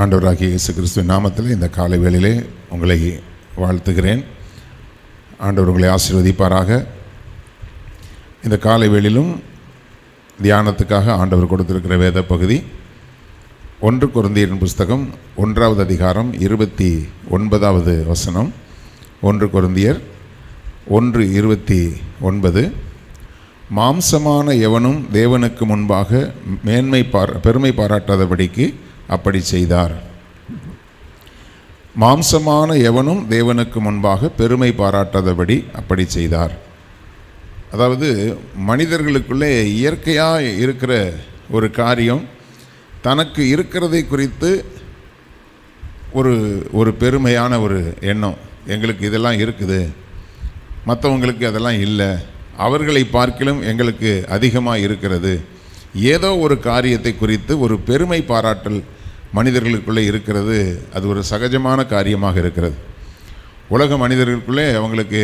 ஆண்டவராகிய இயேசு கிறிஸ்துவின் நாமத்தில் இந்த காலை வேளையிலே உங்களை வாழ்த்துகிறேன். ஆண்டவர் உங்களை ஆசீர்வதிப்பாராக. இந்த காலை வேளையிலும் தியானத்துக்காக ஆண்டவர் கொடுத்திருக்கிற வேத பகுதி 1 கொரிந்தியரின் புஸ்தகம் 1வது அதிகாரம் 29வது வசனம். 1 கொரிந்தியர் 1:29. மாம்சமான எவனும் தேவனுக்கு முன்பாக பெருமை பாராட்டாதபடிக்கு அப்படி செய்தார். மாம்சமான எவனும் தேவனுக்கு முன்பாக பெருமை பாராட்டாதபடி அப்படி செய்தார். அதாவது மனிதர்களுக்குள்ளே இயற்கையாக இருக்கிற ஒரு காரியம், தனக்கு இருக்கிறதை குறித்து ஒரு பெருமையான ஒரு எண்ணம். எங்களுக்கு இதெல்லாம் இருக்குது, மற்றவங்களுக்கு அதெல்லாம் இல்லை, அவர்களை பார்க்கிலும் எங்களுக்கு அதிகமாக இருக்கிறது, ஏதோ ஒரு காரியத்தை குறித்து ஒரு பெருமை பாராட்டல் மனிதர்களுக்குள்ளே இருக்கிறது. அது ஒரு சகஜமான காரியமாக இருக்கிறது. உலக மனிதர்களுக்குள்ளே அவங்களுக்கு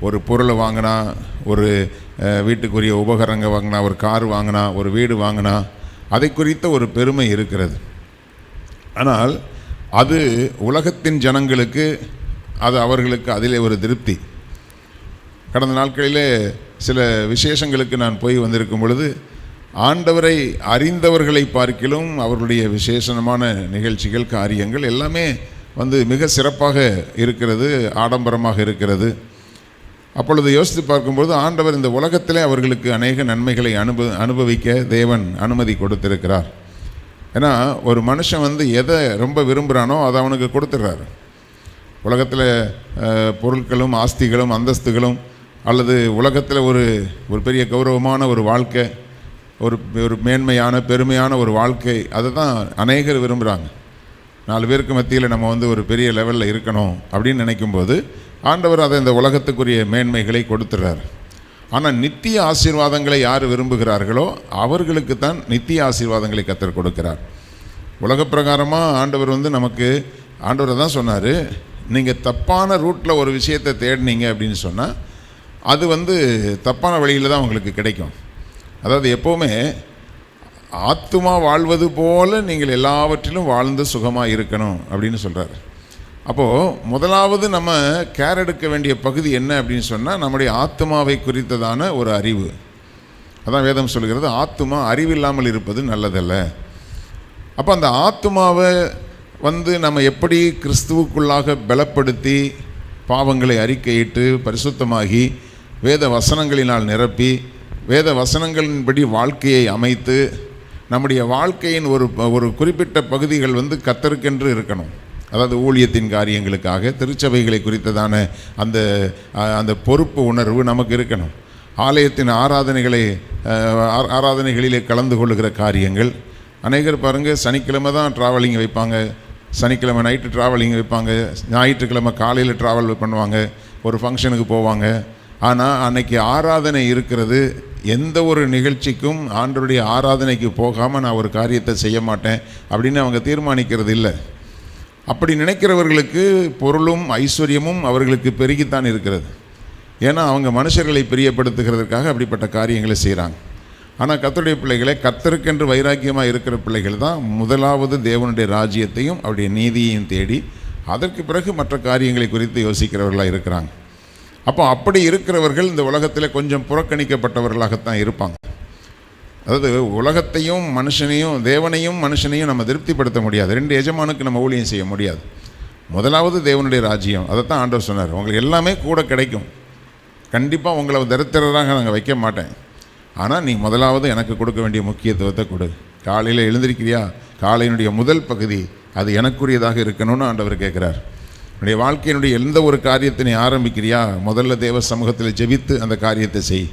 ஒரு பொருளை வாங்கினா, ஒரு வீட்டுக்குரிய உபகரணங்கள் வாங்கினா, ஒரு கார் வாங்கினா, ஒரு வீடு வாங்கினா, அதை குறித்த ஒரு பெருமை இருக்கிறது. ஆனால் அது உலகத்தின் ஜனங்களுக்கு, அது அவர்களுக்கு அதிலே ஒரு திருப்தி. கடந்த நாட்களிலே சில விசேஷங்களுக்கு நான் போய் வந்திருக்கும் பொழுது, ஆண்டவரை அறிந்தவர்களை பார்க்கிலும் அவர்களுடைய விசேஷமான நிகழ்ச்சிகள், காரியங்கள் எல்லாமே மிக சிறப்பாக இருக்கிறது, ஆடம்பரமாக இருக்கிறது. அப்பொழுது யோசித்து பார்க்கும்போது, ஆண்டவர் இந்த உலகத்திலே அவர்களுக்கு அநேக நன்மைகளை அனுபவிக்க தேவன் அனுமதி கொடுத்திருக்கிறார். ஏன்னா ஒரு மனுஷன் எதை ரொம்ப விரும்புகிறானோ அதை அவனுக்கு கொடுத்துட்றாரு. உலகத்தில் பொருட்களும் ஆஸ்திகளும் அந்தஸ்துகளும், அல்லது உலகத்தில் ஒரு பெரிய கௌரவமான ஒரு வாழ்க்கை, ஒரு மேன்மையான பெருமையான ஒரு வாழ்க்கை, அதை தான் அநேகர் விரும்புகிறாங்க. 4 பேருக்கு மத்தியில் நம்ம ஒரு பெரிய லெவலில் இருக்கணும் அப்படின்னு நினைக்கும்போது ஆண்டவர் அதை இந்த உலகத்துக்குரிய மேன்மைகளை கொடுத்துட்றார். ஆனால் நித்திய ஆசீர்வாதங்களை யார் விரும்புகிறார்களோ அவர்களுக்கு தான் நித்திய ஆசீர்வாதங்களை கர்த்தர் கொடுக்கிறார். உலக பிரகாரமாக ஆண்டவர் நமக்கு ஆண்டவர் தான் சொன்னார், நீங்கள் தப்பான ரூட்டில் ஒரு விஷயத்தை தேடினீங்க அப்படின்னு சொன்னால் அது தப்பான வழியில் தான் உங்களுக்கு கிடைக்கும். அதாவது எப்போவுமே ஆத்துமா வாழ்வது போல நீங்கள் எல்லாவற்றிலும் வாழ்ந்து சுகமாக இருக்கணும் அப்படின்னு சொல்கிறார். அப்போது முதலாவது நம்ம கேர் எடுக்க வேண்டிய பகுதி என்ன அப்படின்னு சொன்னால், நம்முடைய ஆத்துமாவை குறித்ததான ஒரு அறிவு. அதான் வேதம் சொல்கிறது, ஆத்துமா அறிவில்லாமல் இருப்பது நல்லதல்ல. அப்போ அந்த ஆத்துமாவை நம்ம எப்படி கிறிஸ்துவுக்குள்ளாக பலப்படுத்தி, பாவங்களை அறிக்கையிட்டு பரிசுத்தமாகி, வேத வசனங்களினால் நிரப்பி, வேத வசனங்களின்படி வாழ்க்கையை அமைத்து, நம்முடைய வாழ்க்கையின் ஒரு குறிப்பிட்ட பகுதிகள் கர்த்தருக்கென்று இருக்கணும். அதாவது ஊழியத்தின் காரியங்களுக்காக திருச்சபைகளை குறித்ததான அந்த பொறுப்பு உணர்வு நமக்கு இருக்கணும். ஆலயத்தின் ஆராதனைகளிலே கலந்து கொள்ளுகிற காரியங்கள். அநேகர் பாருங்கள், சனிக்கிழமை தான் ட்ராவலிங் வைப்பாங்க, சனிக்கிழமை நைட்டு ட்ராவலிங் வைப்பாங்க, ஞாயிற்றுக்கிழமை காலையில் ட்ராவல் பண்ணுவாங்க, ஒரு ஃபங்க்ஷனுக்கு போவாங்க. ஆனால் அன்னைக்கு ஆராதனை இருக்கிறது. எந்த ஒரு நிகழ்ச்சிக்கும் ஆண்டவருடைய ஆராதனைக்கு போகாமல் நான் ஒரு காரியத்தை செய்ய மாட்டேன் அப்படின்னு அவங்க தீர்மானிக்கிறது இல்லை. அப்படி நினைக்கிறவர்களுக்கு பொருளும் ஐஸ்வர்யமும் அவர்களுக்கு பெருகித்தான் இருக்கிறது. ஏன்னா அவங்க மனுஷர்களை பிரியப்படுத்துகிறதுக்காக அப்படிப்பட்ட காரியங்களை செய்கிறாங்க. ஆனால் கர்த்தருடைய பிள்ளைகளை, கர்த்தருக்கென்று வைராக்கியமாக இருக்கிற பிள்ளைகள் தான் முதலாவது தேவனுடைய ராஜ்யத்தையும் அவருடைய நீதியையும் தேடி அதற்கு பிறகு மற்ற காரியங்களை குறித்து யோசிக்கிறவர்களாக இருக்கிறாங்க. அப்போ அப்படி இருக்கிறவர்கள் இந்த உலகத்தில் கொஞ்சம் புறக்கணிக்கப்பட்டவர்களாகத்தான் இருப்பாங்க. அதாவது உலகத்தையும் மனுஷனையும், தேவனையும் மனுஷனையும் நம்ம திருப்திப்படுத்த முடியாது. 2 எஜமானுக்கு நம்ம ஊழியம் செய்ய முடியாது. முதலாவது தேவனுடைய ராஜ்யம். அதைத்தான் ஆண்டவர் சொன்னார், உங்களுக்கு எல்லாமே கூட கிடைக்கும், கண்டிப்பாக உங்களை தரித்திரராக நாங்கள் வைக்க மாட்டேன், ஆனால் நீ முதலாவது எனக்கு கொடுக்க வேண்டிய முக்கியத்துவத்தை கொடு. காலையில் எழுந்திருக்கிறியா, காலையினுடைய முதல் பகுதி அது எனக்குரியதாக இருக்கணும்னு ஆண்டவர் கேட்குறார். உன்னுடைய வாழ்க்கையினுடைய எந்த ஒரு காரியத்தை நீ ஆரம்பிக்கிறியா, முதல்ல தேவ சமூகத்தில் ஜெபித்து அந்த காரியத்தை செய்.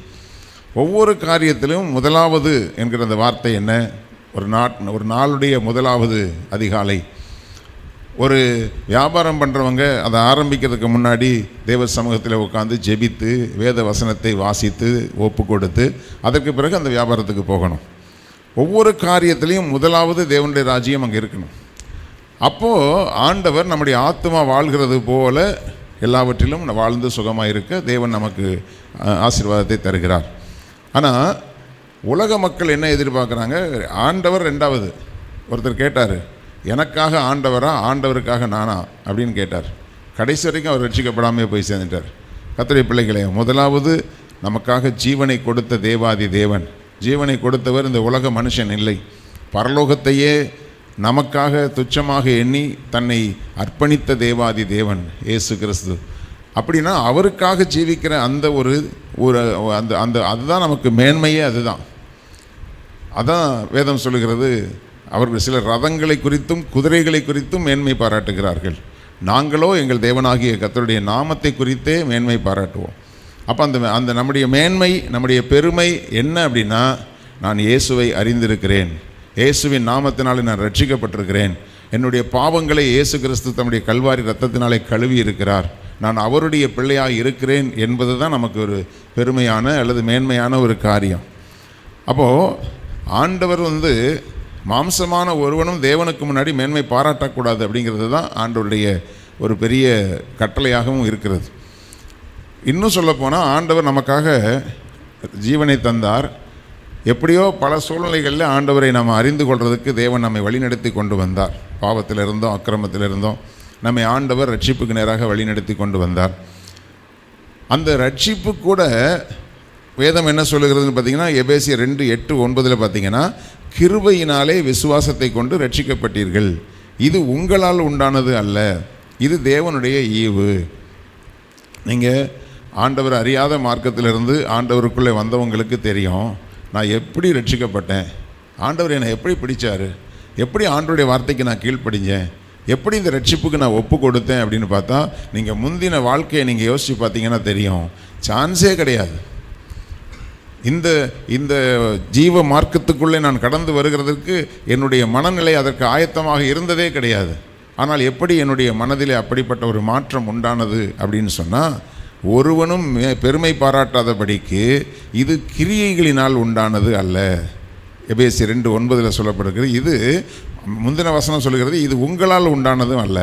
ஒவ்வொரு காரியத்திலும் முதலாவது என்கிற அந்த வார்த்தை என்ன? ஒரு நாளுடைய முதலாவது அதிகாலை. ஒரு வியாபாரம் பண்ணுறவங்க அதை ஆரம்பிக்கிறதுக்கு முன்னாடி தேவ சமூகத்தில் உட்காந்து ஜெபித்து வேத வசனத்தை வாசித்து ஒப்பு கொடுத்து அதற்கு பிறகு அந்த வியாபாரத்துக்கு போகணும். ஒவ்வொரு காரியத்திலையும் முதலாவது தேவனுடைய ராஜ்யம் அங்கே இருக்கணும். அப்போது ஆண்டவர் நம்முடைய ஆத்மா வாழ்கிறது போல எல்லாவற்றிலும் வாழ்ந்து சுகமாக இருக்க தேவன் நமக்கு ஆசீர்வாதத்தை தருகிறார். ஆனால் உலக மக்கள் என்ன எதிர்பார்க்குறாங்க? ஆண்டவர் ரெண்டாவது. ஒருத்தர் கேட்டார், எனக்காக ஆண்டவரா, ஆண்டவருக்காக நானா அப்படின்னு கேட்டார். கடைசி வரைக்கும் அவர் ரட்சிக்கப்படாமே போய் சேர்ந்துட்டார். கர்த்தருடைய பிள்ளைகளே, முதலாவது நமக்காக ஜீவனை கொடுத்த தேவாதி தேவன், ஜீவனை கொடுத்தவர் இந்த உலக மனுஷன் இல்லை. பரலோகத்தையே நமக்காக துச்சமாக எண்ணி தன்னை அர்ப்பணித்த தேவாதி தேவன் இயேசு கிறிஸ்து. அப்படின்னா அவருக்காக ஜீவிக்கிற அந்த ஒரு அந்த அந்த அதுதான் நமக்கு மேன்மையே. அதான் வேதம் சொல்லுகிறது. அவர்கள் சிலர் ரதங்களை குறித்தும் குதிரைகளை குறித்தும் மேன்மை பாராட்டுகிறார்கள். நாங்களோ எங்கள் தேவனாகிய கர்த்தருடைய நாமத்தை குறித்தே மேன்மை பாராட்டுவோம். அப்போ அந்த நம்முடைய மேன்மை, நம்முடைய பெருமை என்ன அப்படின்னா, நான் இயேசுவை அறிந்திருக்கிறேன், இயேசுவின் நாமத்தினாலே நான் ரட்சிக்கப்பட்டிருக்கிறேன், என்னுடைய பாவங்களை இயேசு கிறிஸ்து தம்முடைய கல்வாரி இரத்தத்தினாலே கழுவி இருக்கிறார், நான் அவருடைய பிள்ளையாக இருக்கிறேன் என்பது தான் நமக்கு ஒரு பெருமையான அல்லது மேன்மையான ஒரு காரியம். அப்போது ஆண்டவர் மாம்சமான ஒருவனும் தேவனுக்கு முன்னாடி மேன்மை பாராட்டக்கூடாது அப்படிங்கிறது தான் ஆண்டவருடைய ஒரு பெரிய கட்டளையாகவும் இருக்கிறது. இன்னும் சொல்லப்போனால் ஆண்டவர் நமக்காக ஜீவனை தந்தார். எப்படியோ பல சூழ்நிலைகளில் ஆண்டவரை நாம் அறிந்து கொள்வதற்கு தேவன் நம்மை வழிநடத்தி கொண்டு வந்தார். பாவத்தில் இருந்தோம், அக்கிரமத்தில் இருந்தோம், நம்மை ஆண்டவர் ரட்சிப்புக்கு நேராக வழிநடத்தி கொண்டு வந்தார். அந்த ரட்சிப்பு கூட வேதம் என்ன சொல்லுகிறதுன்னு பார்த்தீங்கன்னா, எபேசியர் 2:8-9 பார்த்தீங்கன்னா, கிருபையினாலே விசுவாசத்தை கொண்டு ரட்சிக்கப்பட்டீர்கள், இது உங்களால் உண்டானது அல்ல, இது தேவனுடைய ஈவு. நீங்கள் ஆண்டவர் அறியாத மார்க்கத்திலிருந்து ஆண்டவருக்குள்ளே வந்தவங்களுக்கு தெரியும், நான் எப்படி ரட்சிக்கப்பட்டேன், ஆண்டவர் என்னை எப்படி பிடிச்சார், எப்படி ஆண்டவருடைய வார்த்தைக்கு நான் கீழ்ப்படிஞ்சேன், எப்படி இந்த ரட்சிப்புக்கு நான் ஒப்பு கொடுத்தேன் அப்படின்னு பார்த்தா, நீங்கள் முந்தின வாழ்க்கையை நீங்கள் யோசித்து பார்த்தீங்கன்னா தெரியும், சான்ஸே கிடையாது. இந்த ஜீவ மார்க்கத்துக்குள்ளே நான் கடந்து வருகிறதற்கு என்னுடைய மனநிலை அதற்கு ஆயத்தமாக இருந்ததே கிடையாது. ஆனால் எப்படி என்னுடைய மனதிலே அப்படிப்பட்ட ஒரு மாற்றம் உண்டானது அப்படின்னு சொன்னால், ஒருவனும் பெருமை பாராட்டாதபடிக்கு இது கிரியைகளினால் உண்டானது அல்ல. எபேசியர் 2:9 சொல்லப்படுகிறது. இது முந்தின வசனம் சொல்லுகிறது, இது உங்களால் உண்டானதும் அல்ல,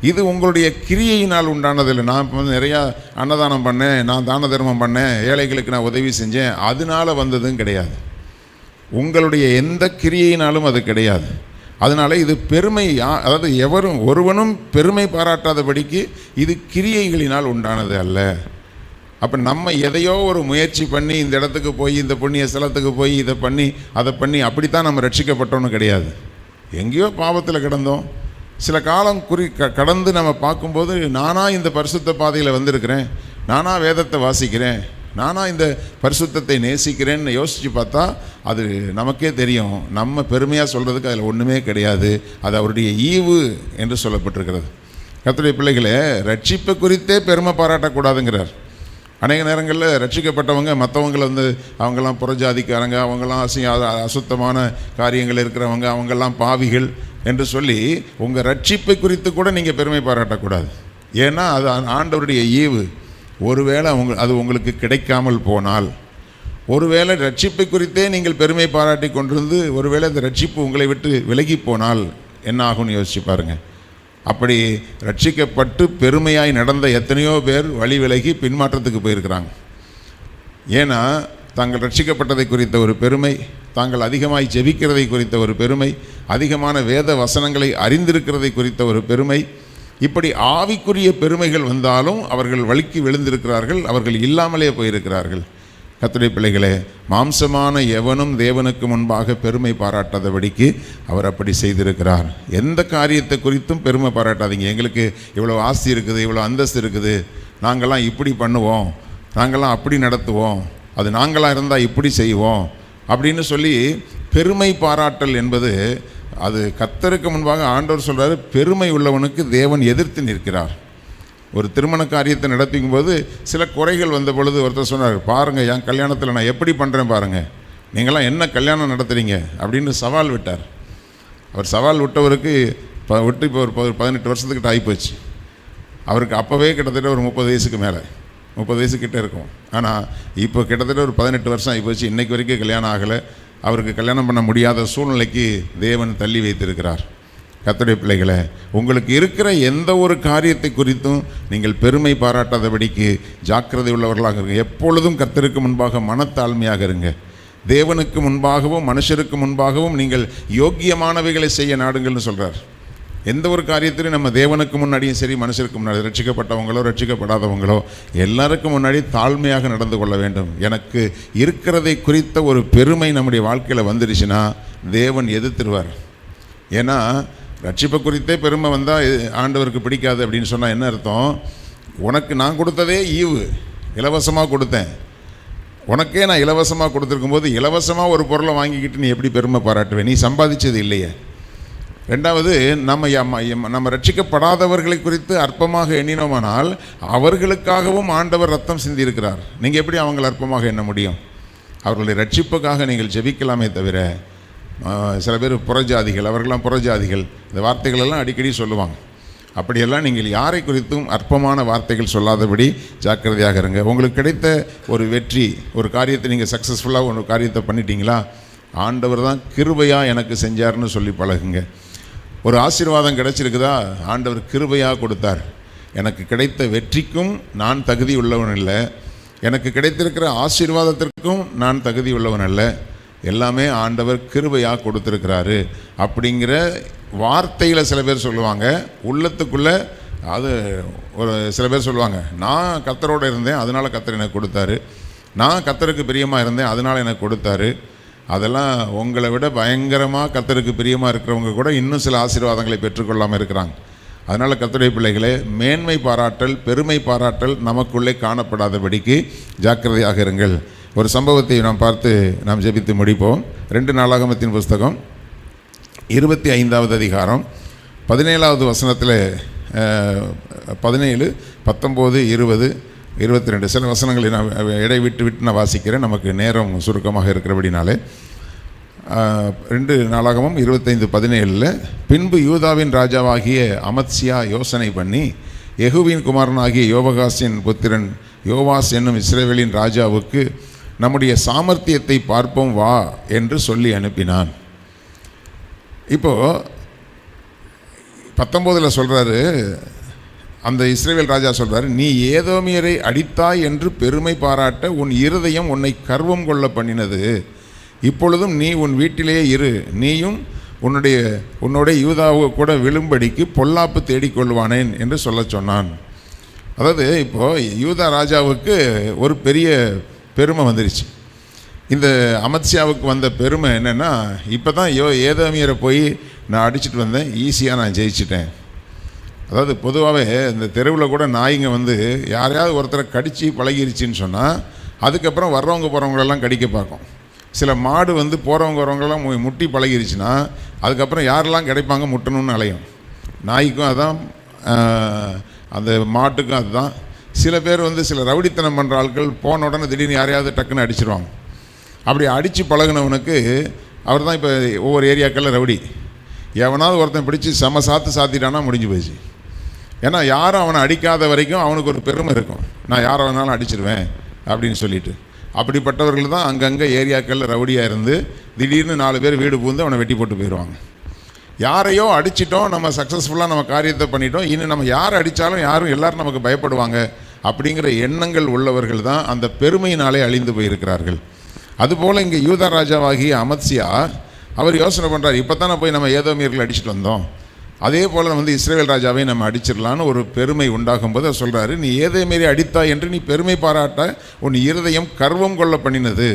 இது உங்களுடைய கிரியையினால் உண்டானதில்லை. நான் நிறையா அன்னதானம் பண்ணேன், நான் தான தர்மம் பண்ணேன், ஏழைகளுக்கு நான் உதவி செஞ்சேன், அதனால் வந்ததும் கிடையாது. உங்களுடைய எந்த கிரியையினாலும் அது கிடையாது. அதனால் இது பெருமை, அதாவது ஒருவனும் பெருமை பாராட்டாதபடிக்கு இது கிரியைகளினால் உண்டானது அல்ல. அப்போ நம்ம எதையோ ஒரு முயற்சி பண்ணி இந்த இடத்துக்கு போய், இந்த புண்ணிய ஸ்தலத்துக்கு போய், இதை பண்ணி அதை பண்ணி அப்படித்தான் நம்ம ரட்சிக்கப்பட்டோன்னு கிடையாது. எங்கேயோ பாவத்தில் கிடந்தோம், சில காலம் கடந்து நம்ம பார்க்கும்போது, நானாக இந்த பரிசுத்த பாதையில் வந்திருக்கிறேன், நானாக வேதத்தை வாசிக்கிறேன், நானாக இந்த பரிசுத்தத்தை நேசிக்கிறேன்னு யோசித்து பார்த்தா அது நமக்கே தெரியும், நம்ம பெருமையாக சொல்கிறதுக்கு அதில் ஒன்றுமே கிடையாது. அது அவருடைய ஈவு என்று சொல்லப்பட்டிருக்கிறது. கர்த்தருடைய பிள்ளைகளே, ரட்சிப்பை குறித்தே பெருமை பாராட்டக்கூடாதுங்கிறார். அநேக நேரங்களில் ரட்சிக்கப்பட்டவங்க மற்றவங்களை அவங்கெல்லாம் புறஜாதிக்காரங்க, அவங்கெல்லாம் அசுத்தமான காரியங்கள் இருக்கிறவங்க, அவங்கெல்லாம் பாவிகள் என்று சொல்லி உங்கள் ரட்சிப்பை குறித்து கூட நீங்கள் பெருமை பாராட்டக்கூடாது. ஏன்னா அது ஆண்டவருடைய ஈவு. ஒருவேளை அது உங்களுக்கு கிடைக்காமல் போனால், ஒருவேளை ரட்சிப்பை குறித்தே நீங்கள் பெருமை பாராட்டி கொண்டிருந்து ஒருவேளை அந்த ரட்சிப்பு உங்களை விட்டு விலகி போனால் என்ன ஆகும்னு யோசிச்சு பாருங்கள். அப்படி ரட்சிக்கப்பட்டு பெருமையாய் நடந்த எத்தனையோ பேர் வழி விலகி பின்மாற்றத்துக்கு போயிருக்கிறாங்க. ஏன்னா தாங்கள் ரட்சிக்கப்பட்டதை குறித்த ஒரு பெருமை, தாங்கள் அதிகமாய் ஜெபிக்கிறதை குறித்த ஒரு பெருமை, அதிகமான வேத வசனங்களை அறிந்திருக்கிறதை குறித்த ஒரு பெருமை, இப்படி ஆவிக்குரிய பெருமைகள் வந்தாலும் அவர்கள் வழுக்கி விழுந்திருக்கிறார்கள், அவர்கள் இல்லாமலே போயிருக்கிறார்கள். கர்த்தருடைய பிள்ளைகளே, மாம்சமான எவனும் தேவனுக்கு முன்பாக பெருமை பாராட்டாதபடிக்கு அவர் அப்படி செய்திருக்கிறார். எந்த காரியத்தை குறித்தும் பெருமை பாராட்டாதீங்க. எங்களுக்கு இவ்வளோ ஆஸ்தி இருக்குது, இவ்வளோ அந்தஸ்து இருக்குது, நாங்கள்லாம் இப்படி பண்ணுவோம், நாங்கள்லாம் அப்படி நடத்துவோம், அது நாங்களாக இருந்தால் இப்படி செய்வோம் அப்படின்னு சொல்லி பெருமை பாராட்டல் என்பது, அது கர்த்தருக்கு முன்பாக ஆண்டவர் சொல்கிறாரு, பெருமை உள்ளவனுக்கு தேவன் எதிர்த்து நிற்கிறார். ஒரு திருமண காரியத்தை நடத்திக்கும் போது சில குறைகள் வந்த பொழுது ஒருத்தர் சொன்னார், பாருங்கள் என் கல்யாணத்தில் நான் எப்படி பண்ணுறேன் பாருங்கள், நீங்களாம் என்ன கல்யாணம் நடத்துகிறீங்க அப்படின்னு சவால் விட்டார். அவர் சவால் விட்டவருக்கு விட்டு இப்போ ஒரு 18 வருஷத்துக்கிட்ட ஆகிப்போச்சு. அவருக்கு அப்போவே கிட்டத்தட்ட ஒரு 30 வயசுக்கு மேலே, 30 வயசுக்கிட்ட இருக்கும். ஆனால் இப்போ கிட்டத்தட்ட ஒரு 18 வருஷம் ஆகிப்போச்சு. இன்றைக்கு வரைக்கும் கல்யாணம் ஆகலை. அவருக்கு கல்யாணம் பண்ண முடியாத சூழ்நிலைக்கு தேவன் தள்ளி வைத்திருக்கிறார். கர்த்தருடைய பிள்ளைகளே, உங்களுக்கு இருக்கிற எந்த ஒரு காரியத்தை குறித்தும் நீங்கள் பெருமை பாராட்டாதபடிக்கு ஜாக்கிரதை உள்ளவர்களாக இருங்க. எப்பொழுதும் கர்த்தருக்கு முன்பாக மனத்தாழ்மையாக இருங்க. தேவனுக்கு முன்பாகவும் மனுஷருக்கு முன்பாகவும் நீங்கள் யோக்கியமானவைகளை செய்ய நாடுங்கள்னு சொல்கிறார். எந்த ஒரு காரியத்திலும் நம்ம தேவனுக்கு முன்னாடியும் சரி, மனுஷருக்கு முன்னாடி, ரட்சிக்கப்பட்டவங்களோ ரட்சிக்கப்படாதவங்களோ எல்லாருக்கும் முன்னாடி தாழ்மையாக நடந்து கொள்ள வேண்டும். எனக்கு இருக்கிறதை குறித்த ஒரு பெருமை நம்முடைய வாழ்க்கையில் வந்துடுச்சுன்னா தேவன் எதிர்த்துருவார். ஏன்னா ரட்சிப்பை குறித்தே பெருமை வந்தால் ஆண்டவருக்கு பிடிக்காது அப்படின்னு சொன்னால் என்ன அர்த்தம்? உனக்கு நான் கொடுத்ததே ஈவு, இலவசமாக கொடுத்தேன், உனக்கே நான் இலவசமாக கொடுத்துருக்கும் போது இலவசமாக ஒரு பொருளை வாங்கிக்கிட்டு நீ எப்படி பெருமை பாராட்டுவேன்? நீ சம்பாதிச்சது இல்லையே. ரெண்டாவது, நம்ம ரட்சிக்கப்படாதவர்களை குறித்து அற்பமாக எண்ணினோமானால் அவர்களுக்காகவும் ஆண்டவர் ரத்தம் சிந்தியிருக்கிறார். நீங்கள் எப்படி அவங்களை அற்பமாக எண்ண முடியும்? அவர்களுடைய ரட்சிப்புக்காக நீங்கள் ஜெபிக்கலாமே தவிர, சில பேர் புறஜாதிகள், அவர்களெலாம் புறஜாதிகள், இந்த வார்த்தைகளெல்லாம் அடிக்கடி சொல்லுவாங்க. அப்படியெல்லாம் நீங்கள் யாரை குறித்தும் அற்பமான வார்த்தைகள் சொல்லாதபடி ஜாக்கிரதையாக இருங்க. உங்களுக்கு கிடைத்த ஒரு வெற்றி, ஒரு காரியத்தை நீங்கள் சக்ஸஸ்ஃபுல்லாக ஒரு காரியத்தை பண்ணிட்டீங்களா, ஆண்டவர் தான் கிருபையாக எனக்கு செஞ்சார்னு சொல்லி பழகுங்க. ஒரு ஆசீர்வாதம் கிடைச்சிருக்குதா, ஆண்டவர் கிருபையாக கொடுத்தார். எனக்கு கிடைத்த வெற்றிக்கும் நான் தகுதி உள்ளவன் இல்லை, எனக்கு கிடைத்திருக்கிற ஆசீர்வாதத்திற்கும் நான் தகுதி உள்ளவன் அல்ல, எல்லாமே ஆண்டவர் கிருபையாக கொடுத்துருக்கிறாரு அப்படிங்கிற வார்த்தையில் சில பேர் சொல்லுவாங்க. உள்ளத்துக்குள்ளே அது ஒரு சில பேர் சொல்லுவாங்க, நான் கர்த்தரோடு இருந்தேன் அதனால் கர்த்தர் எனக்கு கொடுத்தாரு, நான் கர்த்தருக்கு பிரியமாக இருந்தேன் அதனால் எனக்கு கொடுத்தாரு. அதெல்லாம் உங்களை விட பயங்கரமாக கர்த்தருக்கு பிரியமாக இருக்கிறவங்க கூட இன்னும் சில ஆசீர்வாதங்களை பெற்றுக்கொள்ளாமல் இருக்கிறாங்க. அதனால் கர்த்தருடைய பிள்ளைகளே, மேன்மை பாராட்டல், பெருமை பாராட்டல் நமக்குள்ளே காணப்படாதபடிக்கு ஜாக்கிரதையாக இருங்கள். ஒரு சம்பவத்தை நாம் பார்த்து நாம் ஜெபித்து முடிப்போம். 2 நாளாகமத்தின் புஸ்தகம் 25வது அதிகாரம் 17வது வசனத்தில் 17, 19, 20, 22 சில வசனங்களை நான் இடை விட்டு நான் வாசிக்கிறேன், நமக்கு நேரம் சுருக்கமாக இருக்கிறபடினாலே. 2 நாளாகமும் 25:17, பின்பு யூதாவின் ராஜாவாகிய அமத்சியா யோசனை பண்ணி யெகூவின் குமாரனாகிய யோவகாசின் புத்திரன் யோவாஸ் என்னும் இஸ்ரவேலின் ராஜாவுக்கு நம்முடைய சாமர்த்தியத்தை பார்ப்போம் வா என்று சொல்லி அனுப்பினான். இப்போது 19 சொல்கிறாரு, அந்த இஸ்ரவேல் ராஜா சொல்கிறார், நீ ஏதோமியரை அடித்தாய் என்று பெருமை பாராட்ட உன் இருதயம் உன்னை கர்வம் கொள்ள பண்ணினது. இப்பொழுதும் நீ உன் வீட்டிலேயே இரு, நீயும் உன்னுடைய யூதாவை கூட விழும்படிக்கு பொல்லாப்பு தேடிக்கொள்வானேன் என்று சொல்ல சொன்னான். அதாவது இப்போது யூதா ராஜாவுக்கு ஒரு பெரிய பெருமை வந்துருச்சு. இந்த அமத்சியாவுக்கு வந்த பெருமை என்னென்னா, இப்போ தான் ஏதோமியரை போய் நான் அடிச்சுட்டு வந்தேன், ஈஸியாக நான் ஜெயிச்சிட்டேன். அதாவது பொதுவாகவே இந்த தெருவில் கூட நாய்ங்க வந்து யாரையாவது ஒருத்தரை கடித்து பழகிருச்சின்னு சொன்னால் அதுக்கப்புறம் வர்றவங்க போகிறவங்களெல்லாம் கடிக்க பார்க்கும். சில மாடு வந்து போகிறவங்க வரவங்களெல்லாம் முட்டி பழகிருச்சுன்னா அதுக்கப்புறம் யாரெல்லாம் கிடைப்பாங்க முட்டணும்னு அலையும். நாய்க்கும் அதுதான், அந்த மாட்டுக்கும் அதுதான். சில பேர் வந்து சில ரவுடித்தனம் பண்ணுற ஆட்கள் போன உடனே திடீர்னு யாரையாவது டக்குன்னு அடிச்சிருவாங்க. அப்படி அடித்து பழகினவனுக்கு அவர் தான் இப்போ ஒவ்வொரு ஏரியாக்களில் ரவுடி. எவனாவது ஒருத்தன் பிடிச்சி சாத்திட்டானா முடிஞ்சு போயிடுச்சு. ஏன்னா யாரும் அவனை அடிக்காத வரைக்கும் அவனுக்கு ஒரு பெருமை இருக்கும், நான் யாரை வேணாலும் அடிச்சிருவேன் அப்படின்னு சொல்லிட்டு. அப்படிப்பட்டவர்கள் தான் அங்கங்கே ஏரியாக்களில் ரவுடியாக இருந்து திடீர்னு 4 பேர் வீடு பூந்து அவனை வெட்டி போட்டு போயிடுவாங்க. யாரையோ அடிச்சிட்டோம், நம்ம சக்ஸஸ்ஃபுல்லாக நம்ம காரியத்தை பண்ணிட்டோம், இன்னும் நம்ம யார் அடித்தாலும் எல்லோரும் நமக்கு பயப்படுவாங்க அப்படிங்கிற எண்ணங்கள் உள்ளவர்கள் தான் அந்த பெருமையினாலே அழிந்து போயிருக்கிறார்கள். அதுபோல் இங்கே யூதா ராஜாவாகிய அமத்சியா அவர் யோசனை பண்ணுறார், இப்போ தானே போய் நம்ம ஏதோமியர்கள் அடிச்சுட்டு வந்தோம், அதே போல் வந்து இஸ்ரவேல் ராஜாவை நம்ம அடிச்சிடலான்னு ஒரு பெருமை உண்டாகும் போது அவர் சொல்கிறாரு, நீ ஏதோமியரை அடித்தா என்று நீ பெருமை பாராட்ட உன் இருதயம் கர்வம் கொள்ள பண்ணினது.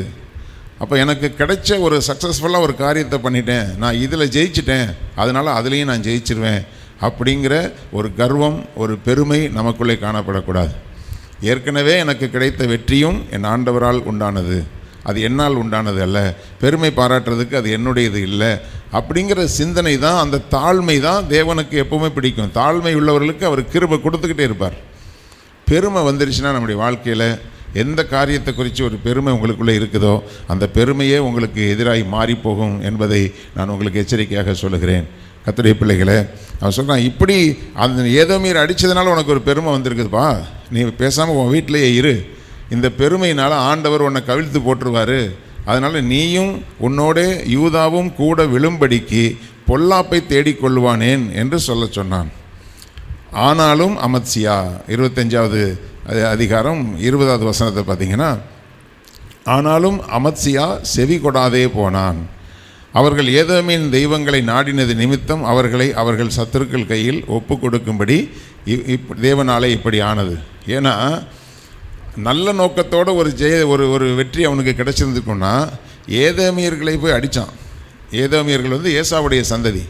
அப்போ எனக்கு கிடைச்ச ஒரு சக்ஸஸ்ஃபுல்லாக ஒரு காரியத்தை பண்ணிட்டேன், நான் இதில் ஜெயிச்சிட்டேன், அதனால் அதுலேயும் நான் ஜெயிச்சிருவேன் அப்படிங்கிற ஒரு கர்வம், ஒரு பெருமை நமக்குள்ளே காணப்படக்கூடாது. ஏற்கனவே எனக்கு கிடைத்த வெற்றியும் என் ஆண்டவரால் உண்டானது, அது என்னால் உண்டானது அல்ல, பெருமை பாராட்டுறதுக்கு அது என்னுடையது இல்லை அப்படிங்கிற சிந்தனை தான், அந்த தாழ்மை தான் தேவனுக்கு எப்பவுமே பிடிக்கும். தாழ்மை உள்ளவர்களுக்கு அவர் கிருபை கொடுத்துக்கிட்டே இருப்பார். பெருமை வந்துருச்சுன்னா நம்முடைய வாழ்க்கையில் எந்த காரியத்தை குறித்து ஒரு பெருமை உங்களுக்குள்ளே இருக்குதோ அந்த பெருமையே உங்களுக்கு எதிராகி மாறிப்போகும் என்பதை நான் உங்களுக்கு எச்சரிக்கையாக சொல்லுகிறேன். கர்த்தருடைய பிள்ளைகளே, அவன் சொல்கிறான், இப்படி அந்த ஏதோமியரை அடித்ததுனால உனக்கு ஒரு பெருமை வந்திருக்குதுப்பா, நீ பேசாமல் உன் வீட்டிலேயே இரு, இந்த பெருமையினால் ஆண்டவர் உன்னை கவிழ்த்து போட்டுருவார், அதனால் நீயும் உன்னோட யூதாவும் கூட விழும்படிக்கு பொல்லாப்பை தேடிக்கொள்வானேன் என்று சொல்ல சொன்னான். ஆனாலும் அமத்சியா 25வது அதிகாரம் 20வது வசனத்தை பார்த்தீங்கன்னா, ஆனாலும் அமத்சியா செவி கொடாதே போனான். அவர்கள் ஏதோமின் தெய்வங்களை நாடினது நிமித்தம் அவர்களை அவர்கள் சத்துருக்கள் கையில் ஒப்பு கொடுக்கும்படி தேவனாலே இப்படி ஆனது. ஏன்னா நல்ல நோக்கத்தோடு ஒரு வெற்றி அவனுக்கு கிடைச்சிருந்துக்குன்னா ஏதோமியர்களை போய் அடித்தான். ஏதோமியர்கள் ஏசாவுடைய சந்ததி.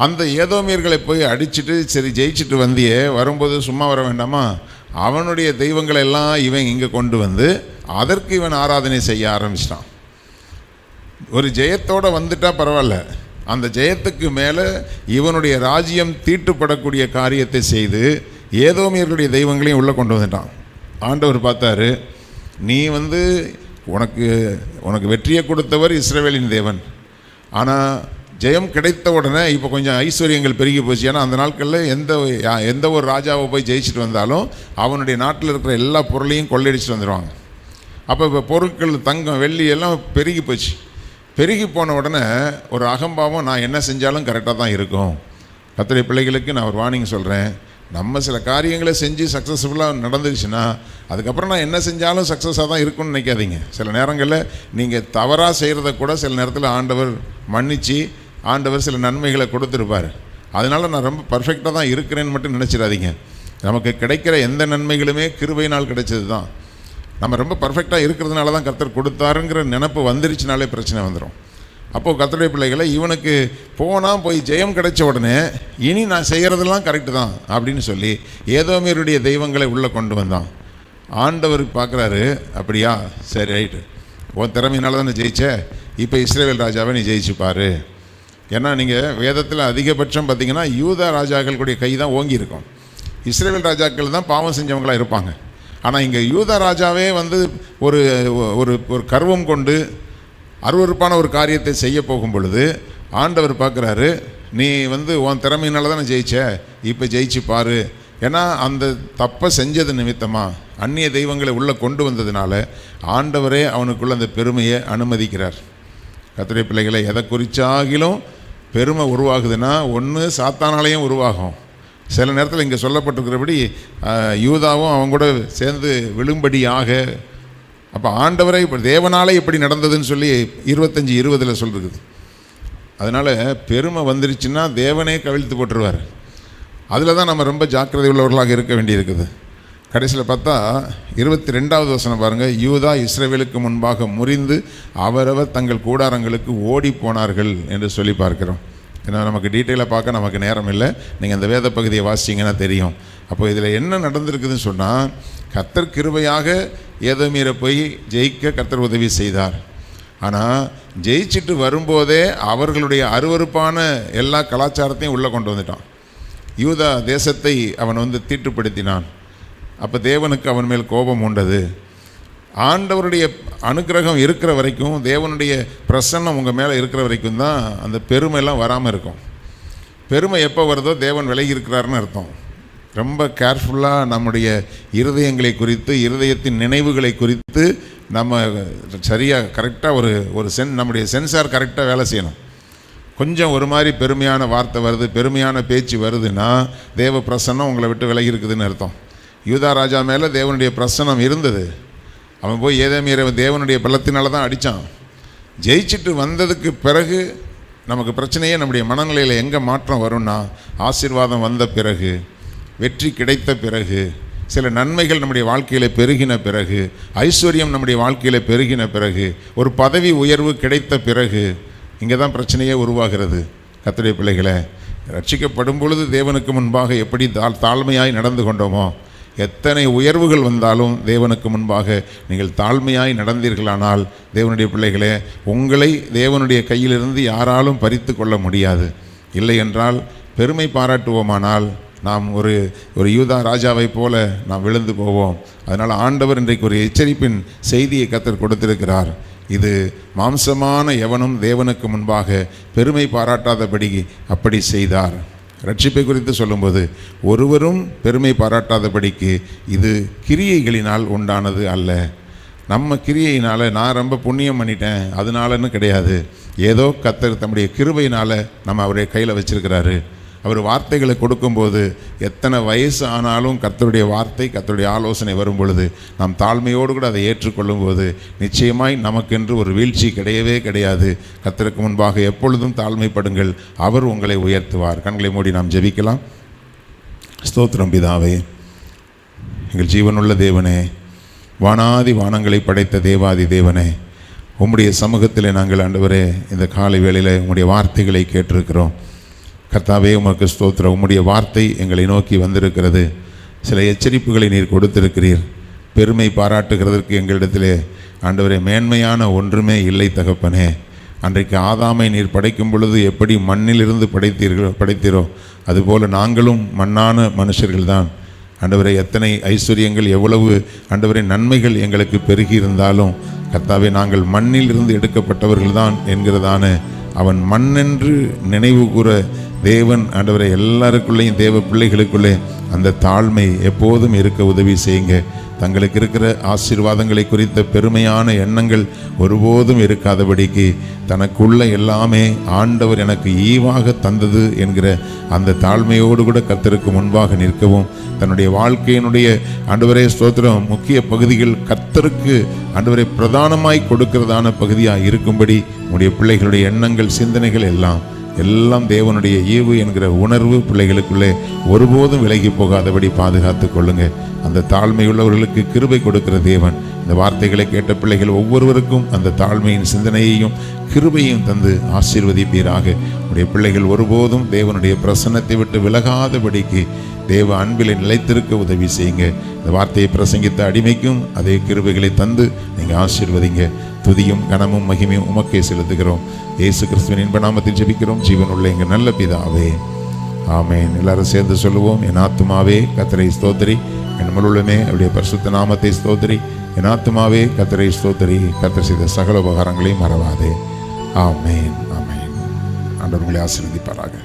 அந்த ஏதோமியர்களை போய் அடிச்சுட்டு சரி ஜெயிச்சுட்டு வந்தியே, வரும்போது சும்மா வர வேண்டாமா, அவனுடைய தெய்வங்களை எல்லாம் இவன் இங்கே கொண்டு வந்து அதற்கு இவன் ஆராதனை செய்ய ஆரம்பிச்சிட்டான். ஒரு ஜெயத்தோடு வந்துட்டா பரவாயில்ல, அந்த ஜெயத்துக்கு மேலே இவனுடைய ராஜ்யம் தீட்டுப்படக்கூடிய காரியத்தை செய்து ஏதோமியர்களுடைய தெய்வங்களையும் உள்ளே கொண்டு வந்துட்டான். ஆண்டவர் பார்த்தாரு, நீ உனக்கு வெற்றியை கொடுத்தவர் இஸ்ரவேலின் தேவன், ஆனால் ஜெயம் கிடைத்த உடனே இப்போ கொஞ்சம் ஐஸ்வர்யங்கள் பெருகி போச்சு. ஏன்னா அந்த நாட்களில் எந்த ஒரு ராஜாவை போய் ஜெயிச்சுட்டு வந்தாலும் அவனுடைய நாட்டில் இருக்கிற எல்லா பொருளையும் கொள்ளையடிச்சிட்டு வந்துடுவாங்க. அப்போ இப்போ பொருட்கள் தங்கம் வெள்ளி எல்லாம் பெருகி போச்சு. பெருகி போன உடனே ஒரு அகம்பாவம், நான் என்ன செஞ்சாலும் கரெக்டாக தான் இருக்கும். கர்த்தருடைய பிள்ளைகளுக்கு நான் ஒரு வார்னிங் சொல்கிறேன். நம்ம சில காரியங்களை செஞ்சு சக்ஸஸ்ஃபுல்லாக நடந்துருச்சுன்னா அதுக்கப்புறம் நான் என்ன செஞ்சாலும் சக்ஸஸாக தான் இருக்குன்னு நினைக்காதீங்க. சில நேரங்களில் நீங்கள் தவறாக செய்கிறத கூட சில நேரத்தில் ஆண்டவர் மன்னித்து ஆண்டவர் சில நன்மைகளை கொடுத்துருப்பார். அதனால் நான் ரொம்ப பர்ஃபெக்டாக தான் இருக்கிறேன்னு மட்டும் நினச்சிடாதீங்க. நமக்கு கிடைக்கிற எந்த நன்மைகளுமே கிருபையினால் கிடைச்சது தான். நம்ம ரொம்ப பர்ஃபெக்டாக இருக்கிறதுனால தான் கர்த்தர் கொடுத்தாருங்கிற நினப்பு வந்துருச்சுனாலே பிரச்சனை வந்துடும். அப்போது கர்த்தருடைய பிள்ளைகளை இவனுக்கு போய் ஜெயம் கிடைச்ச உடனே இனி நான் செய்கிறதெல்லாம் கரெக்டு தான் அப்படின்னு சொல்லி ஏதோமியருடைய தெய்வங்களை உள்ளே கொண்டு வந்தான். ஆண்டவர் பார்க்குறாரு, அப்படியா, சரி ரைட்டு, உன் திறமையினால தான் ஜெயிச்ச, இப்போ இஸ்ரவேல் ராஜாவை நீ ஜெயிச்சுப்பார். ஏன்னா நீங்கள் வேதத்தில் அதிகபட்சம் பார்த்திங்கன்னா யூதா ராஜாக்களுடைய கை தான் ஓங்கி இருக்கும். இஸ்ரவேல் ராஜாக்கள் தான் பாவம் செஞ்சவங்களாக இருப்பாங்க. ஆனால் இங்கே யூதா ராஜாவே ஒரு ஒரு கர்வம் கொண்டு அருவருப்பான ஒரு காரியத்தை செய்ய போகும் பொழுது ஆண்டவர் பார்க்குறாரு, நீ உன் திறமையினால தானே ஜெயிச்ச, இப்போ ஜெயிச்சு பாரு. ஏன்னா அந்த தப்பை செஞ்சது நிமித்தமாக அந்நிய தெய்வங்களை உள்ளே கொண்டு வந்ததுனால ஆண்டவரே அவனுக்குள்ள அந்த பெருமையை அனுமதிக்கிறார். கர்த்தருடைய பிள்ளைகளை எதை குறித்தாகிலும் பெருமை உருவாகுதுன்னா ஒன்று சாத்தானாலையும் உருவாகும். சில நேரத்தில் இங்கே சொல்லப்பட்டிருக்கிறபடி யூதாவும் அவங்க கூட சேர்ந்து விழும்படியாக. அப்போ ஆண்டவரை இப்போ தேவனாலே எப்படி நடந்ததுன்னு சொல்லி 25:20 சொல்லிருக்குது. அதனால் பெருமை வந்துருச்சுன்னா தேவனே கவிழ்த்து போட்டுருவார். அதில் தான் நம்ம ரொம்ப ஜாக்கிரதை உள்ளவர்களாக இருக்க வேண்டியிருக்குது. கடைசியில் பார்த்தா 22வது வசனம் பாருங்கள். யூதா இஸ்ரவேலுக்கு முன்பாக முறிந்து அவரவர் தங்கள் கூடாரங்களுக்கு ஓடி போனார்கள் என்று சொல்லி பார்க்கிறோம். ஏன்னா நமக்கு டீட்டெயிலாக பார்க்க நமக்கு நேரம் இல்லை. நீங்கள் அந்த வேத பகுதியை வாசிச்சிங்கன்னா தெரியும். அப்போ இதில் என்ன நடந்திருக்குதுன்னு சொன்னால், கர்த்தர் கிருபையாக ஏதோமியரை போய் ஜெயிக்க கர்த்தர் உதவி செய்தார். ஆனால் ஜெயிச்சுட்டு வரும்போதே அவர்களுடைய அருவருப்பான எல்லா கலாச்சாரத்தையும் உள்ளே கொண்டு வந்துட்டான். யூதா தேசத்தை அவன் தீட்டுப்படுத்தினான். அப்போ தேவனுக்கு அவன் மேல் கோபம் உண்டது. ஆண்டவருடைய அனுக்கிரகம் இருக்கிற வரைக்கும், தேவனுடைய பிரசன்னம் உங்கள் மேலே இருக்கிற வரைக்கும் தான் அந்த பெருமையெல்லாம் வராமல் இருக்கும். பெருமை எப்போ வருதோ தேவன் விலகி இருக்கிறாருன்னு அர்த்தம். ரொம்ப கேர்ஃபுல்லாக நம்முடைய இருதயங்களை குறித்து, இருதயத்தின் நினைவுகளை குறித்து நம்ம சரியாக கரெக்டாக நம்முடைய சென்சார் கரெக்டாக வேலை செய்யணும். கொஞ்சம் ஒரு மாதிரி பெருமையான வார்த்தை வருது, பெருமையான பேச்சு வருதுன்னா தேவ பிரசன்னம் உங்களை விட்டு விலகி இருக்குதுன்னு அர்த்தம். யூதா ராஜா மேலே தேவனுடைய பிரசன்னம் இருந்தது. அவன் போய் ஏதோமியரை தேவனுடைய பலத்தினால தான் அடித்தான். ஜெயிச்சுட்டு வந்ததுக்கு பிறகு நமக்கு பிரச்சனையே நம்முடைய மனநிலையில் எங்கே மாற்றம் வரும்னா, ஆசீர்வாதம் வந்த பிறகு, வெற்றி கிடைத்த பிறகு, சில நன்மைகள் நம்முடைய வாழ்க்கையில் பெருகின பிறகு, ஐஸ்வர்யம் நம்முடைய வாழ்க்கையில் பெருகின பிறகு, ஒரு பதவி உயர்வு கிடைத்த பிறகு, இங்கே தான் பிரச்சனையே உருவாகிறது. கர்த்தருடைய பிள்ளைகளை, ரட்சிக்கப்படும் பொழுது தேவனுக்கு முன்பாக எப்படி தாழ்மையாய் நடந்து கொண்டோமோ, எத்தனை உயர்வுகள் வந்தாலும் தேவனுக்கு முன்பாக நீங்கள் தாழ்மையாய் நடந்தீர்களானால், தேவனுடைய பிள்ளைகளே, உங்களை தேவனுடைய கையிலிருந்து யாராலும் பறித்து கொள்ள முடியாது. இல்லை என்றால் பெருமை பாராட்டுவோமானால் நாம் ஒரு யூதா ராஜாவை போல நாம் விழுந்து போவோம். அதனால் ஆண்டவர் இன்றைக்கு ஒரு எச்சரிப்பின் செய்தியை கர்த்தர் கொடுத்திருக்கிறார். இது மாம்சமான எவனும் தேவனுக்கு முன்பாக பெருமை பாராட்டாதபடி அப்படி செய்தார். ரட்சிப்பை குறித்து சொல்லும்போது, ஒருவரும் பெருமை பாராட்டாதபடிக்கு இது கிரியைகளினால் உண்டானது அல்ல. நம்ம கிரியையினால் நான் ரொம்ப புண்ணியம் பண்ணிட்டேன் அதனாலன்னு கிடையாது. ஏதோ கர்த்தர் தம்முடைய கிருபையினால் நம்ம அவருடைய கையில் வச்சிருக்கிறாரு. அவர் வார்த்தைகளை கொடுக்கும்போது எத்தனை வயசு ஆனாலும் கர்த்தருடைய வார்த்தை, கர்த்தருடைய ஆலோசனை வரும் பொழுது நாம் தாழ்மையோடு கூட அதை ஏற்றுக்கொள்ளும் போது நிச்சயமாய் நமக்கென்று ஒரு வீழ்ச்சி கிடையவே கிடையாது. கர்த்தருக்கு முன்பாக எப்பொழுதும் தாழ்மைப்படுங்கள், அவர் உங்களை உயர்த்துவார். கண்களை மூடி நாம் ஜெபிக்கலாம். ஸ்தோத்திரம் பிதாவே, எங்கள் ஜீவனுள்ள தேவனே, வானாதி வானங்களை படைத்த தேவாதி தேவனே, உம்முடைய சமூகத்தில் நாங்கள் ஆண்டவரே இந்த காலை வேளையில் உம்முடைய வார்த்தைகளை கேட்டிருக்கிறோம். கர்த்தாவே உமக்கு ஸ்தோத்திரம். உம்முடைய வார்த்தை எங்களை நோக்கி வந்திருக்கிறது. சில எச்சரிப்புகளை நீர் கொடுத்திருக்கிறீர். பெருமை பாராட்டுகிறதற்கு எங்களிடத்திலே ஆண்டவரே மேன்மையான ஒன்றுமே இல்லை தகப்பனே. அன்றைக்கு ஆதாமை நீர் படைக்கும் பொழுது எப்படி மண்ணிலிருந்து படைத்தீரோ அதுபோல் நாங்களும் மண்ணான மனுஷர்கள்தான் ஆண்டவரே. எத்தனை ஐஸ்வர்யங்கள், எவ்வளவு ஆண்டவரே நன்மைகள் எங்களுக்கு பெருகி இருந்தாலும் கர்த்தாவே நாங்கள் மண்ணில் இருந்து எடுக்கப்பட்டவர்கள்தான் என்கிறதான அவன் மண்ணென்று நினைவு கூற தேவன் ஆண்டவரை எல்லாருக்குள்ளேயும் தேவ பிள்ளைகளுக்குள்ளே அந்த தாழ்மை எப்போதும் இருக்க உதவி செய்யுங்க. தங்களுக்கு இருக்கிற ஆசீர்வாதங்களை குறித்த பெருமையான எண்ணங்கள் ஒருபோதும் இருக்காதபடிக்கு தனக்குள்ள எல்லாமே ஆண்டவர் எனக்கு ஈவாக தந்தது என்கிற அந்த தாழ்மையோடு கூட கர்த்தருக்கு முன்பாக நிற்கவும், தன்னுடைய வாழ்க்கையினுடைய ஆண்டவரே ஸ்தோத்திரம் முக்கிய பகுதிகள் கர்த்தருக்கு ஆண்டவரை பிரதானமாய் கொடுக்கிறதான பகுதியாக இருக்கும்படி உடைய பிள்ளைகளுடைய எண்ணங்கள், சிந்தனைகள் எல்லாம் தேவனுடைய ஈவு என்கிற உணர்வு பிள்ளைகளுக்குள்ளே ஒருபோதும் விலகி போகாதபடி பாதுகாத்து கொள்ளுங்க. அந்த தாழ்மையுள்ளவர்களுக்கு கிருபை கொடுக்கிற தேவன் இந்த வார்த்தைகளை கேட்ட பிள்ளைகள் ஒவ்வொருவருக்கும் அந்த தாழ்மையின் சிந்தனையையும் கிருபையும் தந்து ஆசீர்வதிப்பீராக. உடைய பிள்ளைகள் ஒருபோதும் தேவனுடைய பிரசன்னத்தை விட்டு விலகாதபடிக்கு தேவ அன்பிலை நிலைத்திருக்க உதவி செய்யுங்க. இந்த வார்த்தையை பிரசங்கித்த அடிமைக்கும் அதே கிருபைகளை தந்து நீங்கள் ஆசீர்வதிங்க. துதியும் கனமும் மகிமையும் உமக்கே செலுத்துகிறோம். இயேசு கிறிஸ்துவின் இன்ப நாமத்தில் ஜெபிக்கிறோம் ஜீவனுள்ள எங்கள் நல்ல பிதாவே, ஆமேன். எல்லாரும் சேர்ந்து சொல்லுவோம். என் ஆத்துமாவே கர்த்தரை ஸ்தோத்திரி, என் முழுவதுமே அவருடைய பரிசுத்த நாமத்தை ஸ்தோத்திரி. என் ஆத்துமாவே கர்த்தரை ஸ்தோத்திரி, கர்த்தர் செய்த சகல உபகாரங்களையும் மறவாதே. ஆமேன், ஆமேன். ஆண்டவர் உங்களை ஆசீர்வதிப்பாராக.